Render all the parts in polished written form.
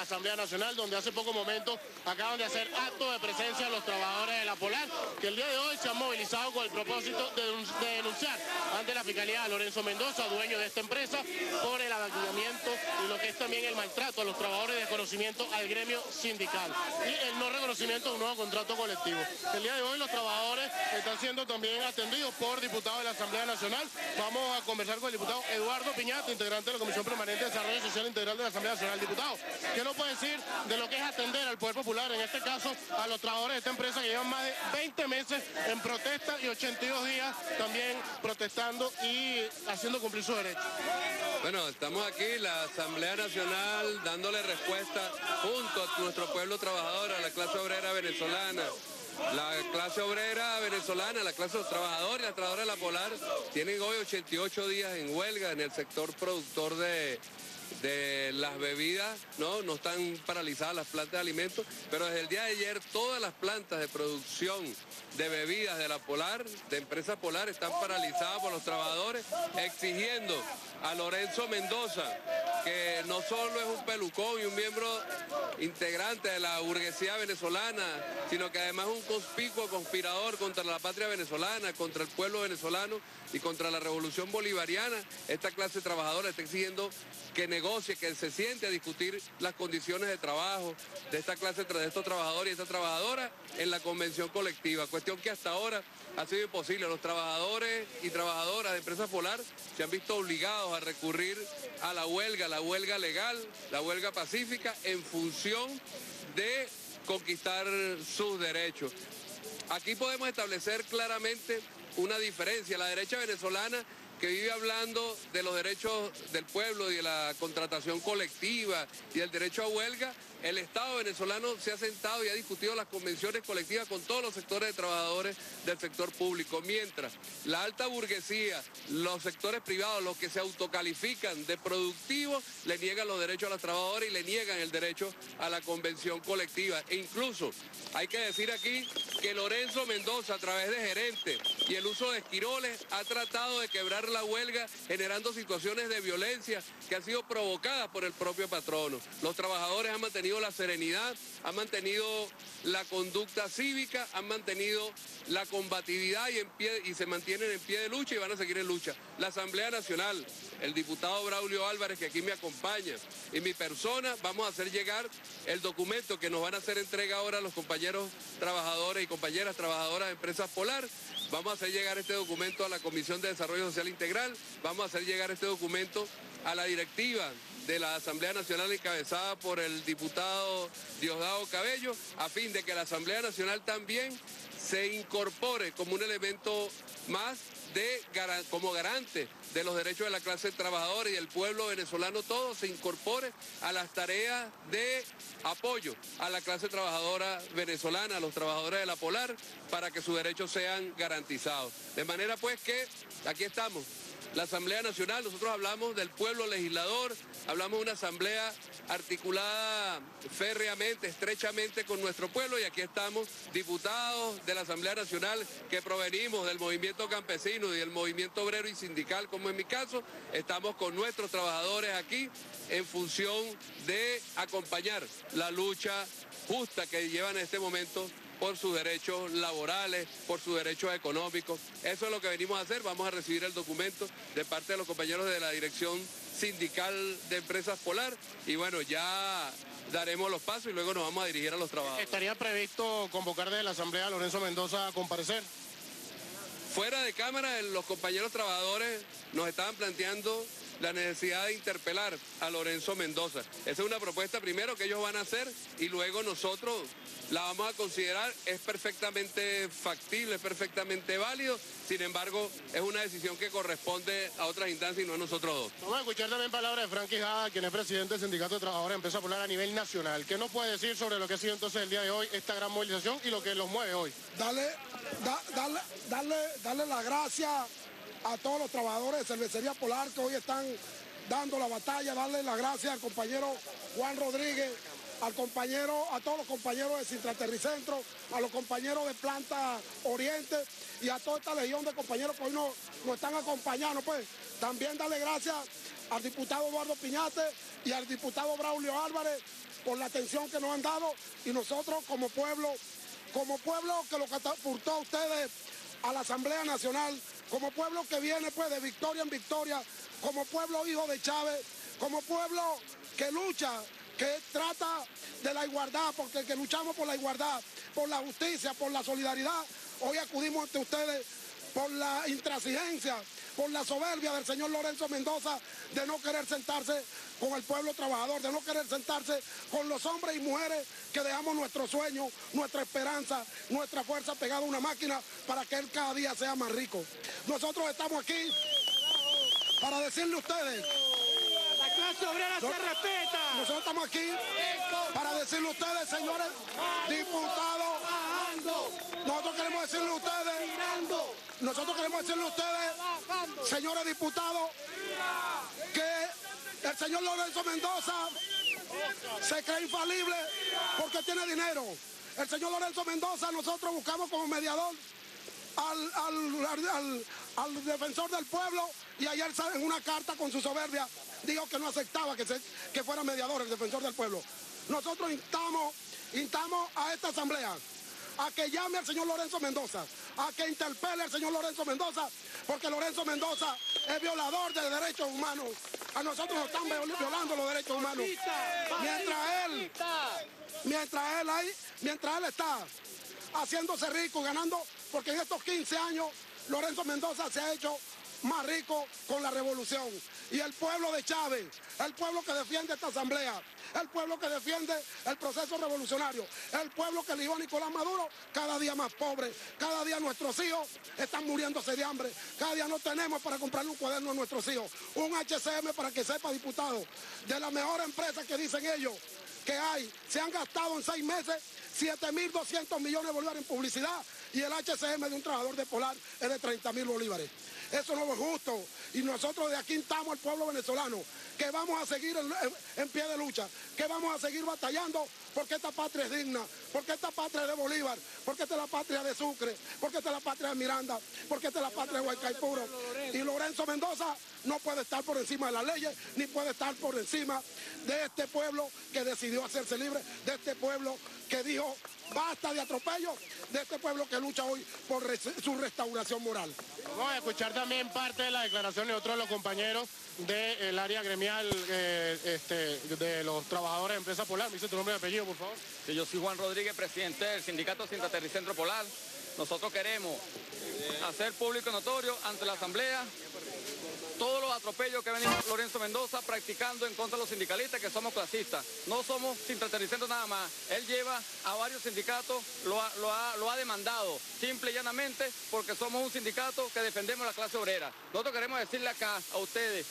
Asamblea Nacional, donde hace pocos momentos acaban de hacer acto de presencia los trabajadores de la Polar, que el día de hoy se han movilizado con el propósito de denunciar ante la Fiscalía a Lorenzo Mendoza, dueño de esta empresa, por el abandonamiento y lo que es también el maltrato a los trabajadores, de desconocimiento al gremio sindical y el no reconocimiento de un nuevo contrato colectivo. El día de hoy los trabajadores están siendo también atendidos por diputados de la Asamblea Nacional. Vamos a conversar con el diputado Eduardo Piñata, integrante de la Comisión Permanente de Desarrollo Social Integral de la Asamblea Nacional. Diputado, ¿qué nos puede decir de lo que es atender al Poder Popular, en este caso a los trabajadores de esta empresa que llevan más de 20 meses en protesta y 82 días también protestando y haciendo cumplir sus derechos? Bueno, estamos aquí, la Asamblea Nacional, dándole respuesta junto a nuestro pueblo trabajador, a la clase obrera venezolana. La clase obrera venezolana, la clase de los trabajadores y las trabajadoras de la Polar tienen hoy 88 días en huelga en el sector productor de las bebidas, no están paralizadas las plantas de alimentos, pero desde el día de ayer todas las plantas de producción de bebidas de la Polar, de empresa Polar, están paralizadas por los trabajadores, exigiendo a Lorenzo Mendoza, que no solo es un pelucón y un miembro integrante de la burguesía venezolana, sino que además es un conspicuo conspirador contra la patria venezolana, contra el pueblo venezolano y contra la revolución bolivariana. Esta clase trabajadora está exigiendo que negocie, que se siente a discutir las condiciones de trabajo de esta clase, de estos trabajadores y estas trabajadoras en la convención colectiva, cuestión que hasta ahora ha sido imposible. Los trabajadores y trabajadoras de Empresa Polar se han visto obligados a recurrir a la huelga legal, la huelga pacífica, en función de conquistar sus derechos. Aquí podemos establecer claramente una diferencia. La derecha venezolana, que vive hablando de los derechos del pueblo y de la contratación colectiva y del derecho a huelga, el Estado venezolano se ha sentado y ha discutido las convenciones colectivas con todos los sectores de trabajadores del sector público, mientras la alta burguesía, los sectores privados, los que se autocalifican de productivos, le niegan los derechos a los trabajadores y le niegan el derecho a la convención colectiva. E incluso hay que decir aquí que Lorenzo Mendoza, a través de gerentes y el uso de esquiroles, ha tratado de quebrar la huelga, generando situaciones de violencia que han sido provocadas por el propio patrono. Los trabajadores han mantenido la serenidad, han mantenido la conducta cívica, han mantenido la combatividad y se mantienen en pie de lucha y van a seguir en lucha. La Asamblea Nacional, el diputado Braulio Álvarez, que aquí me acompaña, y mi persona, vamos a hacer llegar el documento que nos van a hacer entrega ahora a los compañeros trabajadores y compañeras trabajadoras de Empresas Polar. Vamos a hacer llegar este documento a la Comisión de Desarrollo Social Integral, vamos a hacer llegar este documento a la directiva de la Asamblea Nacional encabezada por el diputado Diosdado Cabello, a fin de que la Asamblea Nacional también se incorpore como un elemento más como garante de los derechos de la clase trabajadora y del pueblo venezolano, todo se incorpore a las tareas de apoyo a la clase trabajadora venezolana, a los trabajadores de la Polar, para que sus derechos sean garantizados. De manera pues que aquí estamos. La Asamblea Nacional, nosotros hablamos del pueblo legislador, hablamos de una asamblea articulada férreamente, estrechamente con nuestro pueblo, y aquí estamos diputados de la Asamblea Nacional que provenimos del movimiento campesino y del movimiento obrero y sindical, como en mi caso, estamos con nuestros trabajadores aquí en función de acompañar la lucha justa que llevan en este momento por sus derechos laborales, por sus derechos económicos. Eso es lo que venimos a hacer. Vamos a recibir el documento de parte de los compañeros de la Dirección Sindical de Empresas Polar y bueno, ya daremos los pasos y luego nos vamos a dirigir a los trabajadores. ¿Estaría previsto convocar desde la Asamblea a Lorenzo Mendoza a comparecer? Fuera de cámara, los compañeros trabajadores nos estaban planteando la necesidad de interpelar a Lorenzo Mendoza. Esa es una propuesta primero que ellos van a hacer y luego nosotros la vamos a considerar. Es perfectamente factible, es perfectamente válido, sin embargo es una decisión que corresponde a otras instancias y no a nosotros dos. Vamos a escuchar también palabras de Frank Quijada, quien es presidente del Sindicato de Trabajadores de Empresa Polar a nivel nacional. ¿Qué nos puede decir sobre lo que ha sido entonces el día de hoy esta gran movilización y lo que los mueve hoy? Darle las gracias a todos los trabajadores de Cervecería Polar que hoy están dando la batalla, darle las gracias al compañero Juan Rodríguez, a todos los compañeros de Sintraterricentro, a los compañeros de Planta Oriente y a toda esta legión de compañeros que hoy nos están acompañando. Pues también darle gracias al diputado Eduardo Piñate y al diputado Braulio Álvarez por la atención que nos han dado, y nosotros como pueblo que lo catapultó a ustedes a la Asamblea Nacional, como pueblo que viene pues de victoria en victoria, como pueblo hijo de Chávez, como pueblo que lucha, que trata de la igualdad, porque que luchamos por la igualdad, por la justicia, por la solidaridad. Hoy acudimos ante ustedes por la intransigencia, por la soberbia del señor Lorenzo Mendoza de no querer sentarse con el pueblo trabajador, de no querer sentarse con los hombres y mujeres que dejamos nuestro sueño, nuestra esperanza, nuestra fuerza pegada a una máquina para que él cada día sea más rico. Nosotros estamos aquí para decirle a ustedes: la clase obrera se respeta. Nosotros estamos aquí para decirle a ustedes, señores diputados, nosotros queremos decirle a ustedes, señores diputados, que el señor Lorenzo Mendoza se cree infalible porque tiene dinero. El señor Lorenzo Mendoza, nosotros buscamos como mediador al defensor del pueblo, y ayer en una carta con su soberbia dijo que no aceptaba que fuera mediador el defensor del pueblo. Nosotros instamos a esta asamblea a que llame al señor Lorenzo Mendoza, a que interpele al señor Lorenzo Mendoza, porque Lorenzo Mendoza es violador de derechos humanos. A nosotros nos están violando los derechos humanos. Mientras él está haciéndose rico, ganando, porque en estos 15 años Lorenzo Mendoza se ha hecho más rico con la revolución. Y el pueblo de Chávez, el pueblo que defiende esta asamblea, el pueblo que defiende el proceso revolucionario, el pueblo que eligió a Nicolás Maduro, cada día más pobre, cada día nuestros hijos están muriéndose de hambre, cada día no tenemos para comprarle un cuaderno a nuestros hijos, un HCM, para que sepa, diputado, de la mejor empresa que dicen ellos que hay, se han gastado en 6 meses 7.200 millones de bolívares en publicidad, y el HCM de un trabajador de Polar es de 30.000 bolívares. Eso no es justo, y nosotros de aquí instamos al pueblo venezolano que vamos a seguir en pie de lucha, que vamos a seguir batallando porque esta patria es digna, porque esta patria es de Bolívar, porque esta es la patria de Sucre, porque esta es la patria de Miranda, porque esta es la patria de Guaycaipuro. Y Lorenzo Mendoza no puede estar por encima de las leyes, ni puede estar por encima de este pueblo que decidió hacerse libre, de este pueblo que dijo basta de atropello, de este pueblo que lucha hoy por su restauración moral. Vamos a escuchar también parte de la declaración de otros de los compañeros del área gremial de los trabajadores de Empresa Polar. Me dice tu nombre y apellido, por favor. Sí, yo soy Juan Rodríguez, presidente del sindicato Sintraterricentro Polar. Nosotros queremos hacer público y notorio ante la asamblea todos los atropellos que ha venido Lorenzo Mendoza practicando en contra de los sindicalistas, que somos clasistas. No somos Sintraterricentro nada más. Él lleva a varios sindicatos, lo ha demandado, simple y llanamente porque somos un sindicato que defendemos la clase obrera. Nosotros queremos decirle acá a ustedes,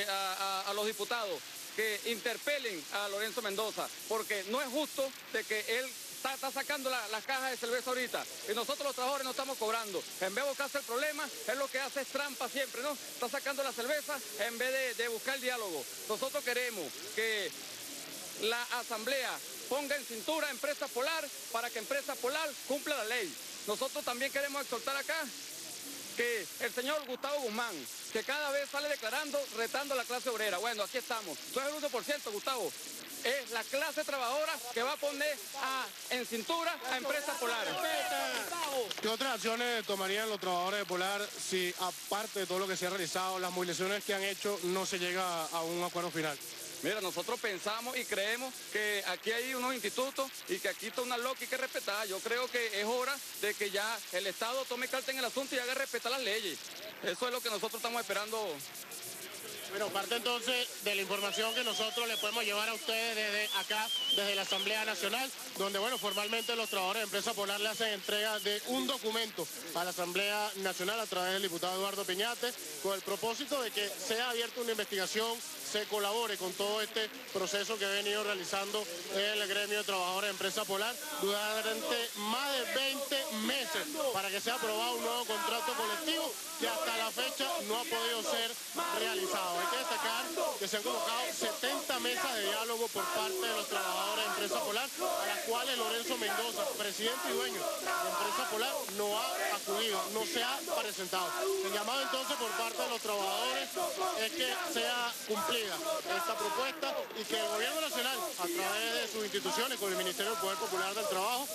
a los diputados, que interpelen a Lorenzo Mendoza, porque no es justo de que él está sacando las cajas de cerveza ahorita y nosotros los trabajadores no estamos cobrando. En vez de buscarse el problema, él lo que hace es trampa siempre, ¿no? Está sacando la cerveza en vez de buscar el diálogo. Nosotros queremos que la asamblea ponga en cintura a Empresa Polar para que Empresa Polar cumpla la ley. Nosotros también queremos exhortar acá que el señor Gustavo Guzmán, que cada vez sale declarando, retando a la clase obrera. Bueno, aquí estamos. Tú eres el 1%, Gustavo. Es la clase trabajadora que va a poner en cintura a Empresa Polar. ¿Qué otras acciones tomarían los trabajadores de Polar si, aparte de todo lo que se ha realizado, las movilizaciones que han hecho, no se llega a un acuerdo final? Mira, nosotros pensamos y creemos que aquí hay unos institutos y que aquí está una ley que hay que respetar. Yo creo que es hora de que ya el Estado tome carta en el asunto y haga respetar las leyes. Eso es lo que nosotros estamos esperando. Bueno, parte entonces de la información que nosotros le podemos llevar a ustedes desde acá, desde la Asamblea Nacional, donde, bueno, formalmente los trabajadores de Empresa Polar le hacen entrega de un documento a la Asamblea Nacional a través del diputado Eduardo Piñate, con el propósito de que sea abierta una investigación, se colabore con todo este proceso que ha venido realizando el gremio de trabajadores de Empresa Polar durante más de 20 meses para que sea aprobado un nuevo contrato colectivo que hasta la fecha no ha podido ser realizado. Hay que destacar que se han convocado 70 mesas de diálogo por parte de los trabajadores de Empresa Empresa Polar, a las cuales Lorenzo Mendoza, presidente y dueño de Empresa Polar, no ha acudido, no se ha presentado. El llamado entonces por parte de los trabajadores es que sea cumplida esta propuesta y que el gobierno nacional, a través de sus instituciones, con el Ministerio del Poder Popular del Trabajo,